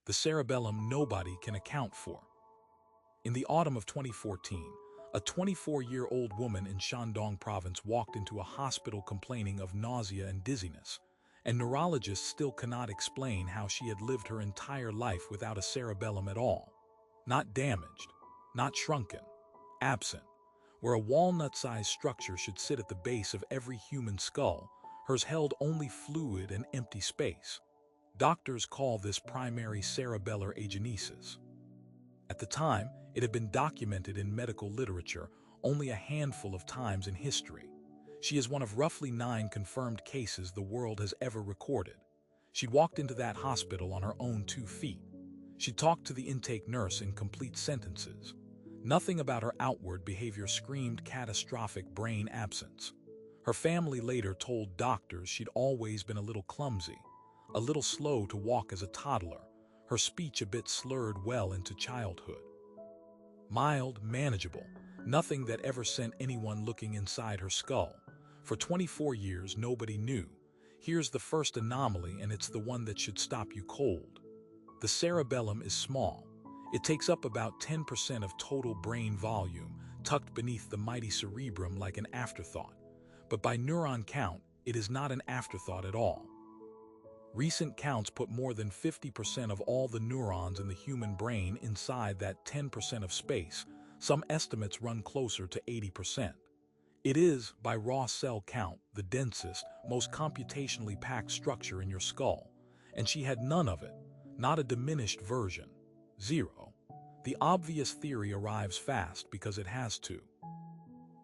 the cerebellum nobody can account for. In the autumn of 2014, a 24-year-old woman in Shandong Province walked into a hospital complaining of nausea and dizziness, and neurologists still cannot explain how she had lived her entire life without a cerebellum at all. Not damaged, not shrunken, absent. Where a walnut-sized structure should sit at the base of every human skull, hers held only fluid and empty space. Doctors call this primary cerebellar agenesis. At the time, it had been documented in medical literature only a handful of times in history. She is one of roughly 9 confirmed cases the world has ever recorded. She'd walked into that hospital on her own 2 feet. She talked to the intake nurse in complete sentences. Nothing about her outward behavior screamed catastrophic brain absence. Her family later told doctors she'd always been a little clumsy, a little slow to walk as a toddler, her speech a bit slurred well into childhood. Mild, manageable, nothing that ever sent anyone looking inside her skull. For 24 years, nobody knew. Here's the first anomaly, and it's the one that should stop you cold. The cerebellum is small. It takes up about 10% of total brain volume, tucked beneath the mighty cerebrum like an afterthought. But by neuron count, it is not an afterthought at all. Recent counts put more than 50% of all the neurons in the human brain inside that 10% of space. Some estimates run closer to 80%. It is, by raw cell count, the densest, most computationally packed structure in your skull. And she had none of it, not a diminished version. 0. The obvious theory arrives fast because it has to.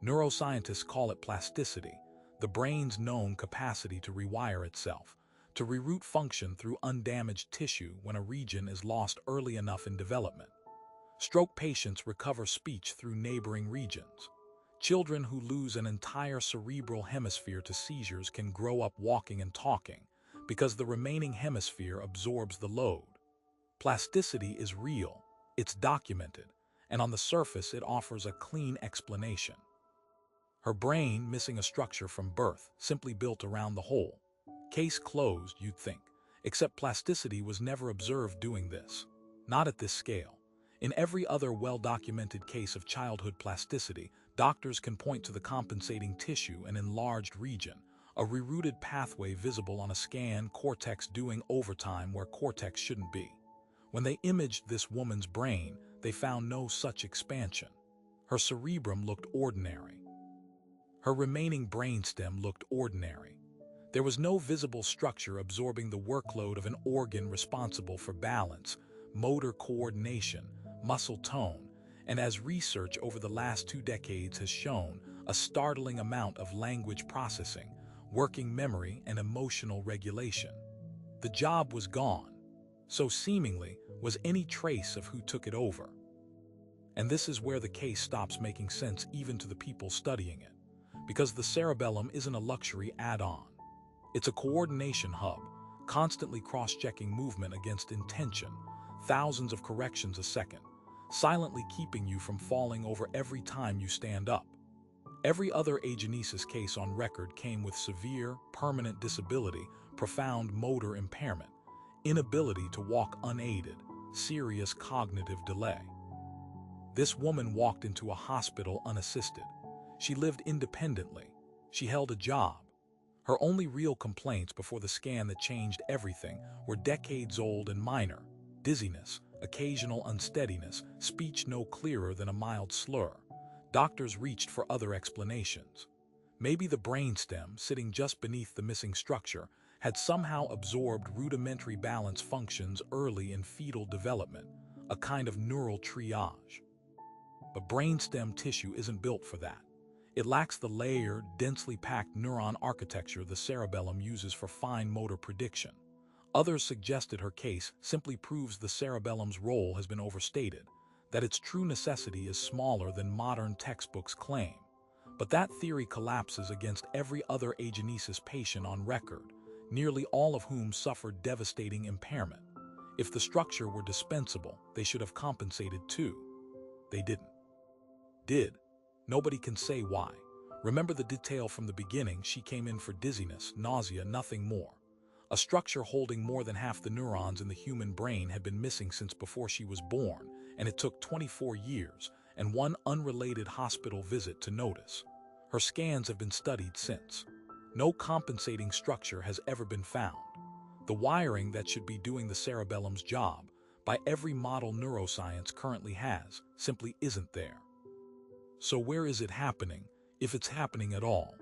Neuroscientists call it plasticity, the brain's known capacity to rewire itself, to reroute function through undamaged tissue when a region is lost early enough in development. Stroke patients recover speech through neighboring regions. Children who lose an entire cerebral hemisphere to seizures can grow up walking and talking because the remaining hemisphere absorbs the load. Plasticity is real, it's documented, and on the surface it offers a clean explanation. Her brain missing a structure from birth, simply built around the hole. Case closed, you'd think, except plasticity was never observed doing this. Not at this scale. In every other well-documented case of childhood plasticity, doctors can point to the compensating tissue, an enlarged region, a rerouted pathway visible on a scan, cortex doing overtime where cortex shouldn't be. When they imaged this woman's brain, they found no such expansion. Her cerebrum looked ordinary. Her remaining brainstem looked ordinary. There was no visible structure absorbing the workload of an organ responsible for balance, motor coordination, muscle tone, and as research over the last 2 decades has shown, a startling amount of language processing, working memory, and emotional regulation. The job was gone. So seemingly was any trace of who took it over. And this is where the case stops making sense even to the people studying it, because the cerebellum isn't a luxury add-on. It's a coordination hub, constantly cross-checking movement against intention, thousands of corrections a second, silently keeping you from falling over every time you stand up. Every other agenesis case on record came with severe, permanent disability, profound motor impairment, inability to walk unaided, serious cognitive delay. This woman walked into a hospital unassisted. She lived independently. She held a job. Her only real complaints before the scan that changed everything were decades old and minor: dizziness, occasional unsteadiness, speech no clearer than a mild slur. Doctors reached for other explanations. Maybe the brainstem, sitting just beneath the missing structure, had somehow absorbed rudimentary balance functions early in fetal development, a kind of neural triage. But brainstem tissue isn't built for that. It lacks the layered, densely packed neuron architecture the cerebellum uses for fine motor prediction. Others suggested her case simply proves the cerebellum's role has been overstated, that its true necessity is smaller than modern textbooks claim. But that theory collapses against every other agenesis patient on record, nearly all of whom suffered devastating impairment. If the structure were dispensable, they should have compensated too. They didn't. Did? Nobody can say why. Remember the detail from the beginning: she came in for dizziness, nausea, nothing more. A structure holding more than half the neurons in the human brain had been missing since before she was born, and it took 24 years and one unrelated hospital visit to notice. Her scans have been studied since. No compensating structure has ever been found. The wiring that should be doing the cerebellum's job, by every model neuroscience currently has, simply isn't there. So where is it happening, if it's happening at all?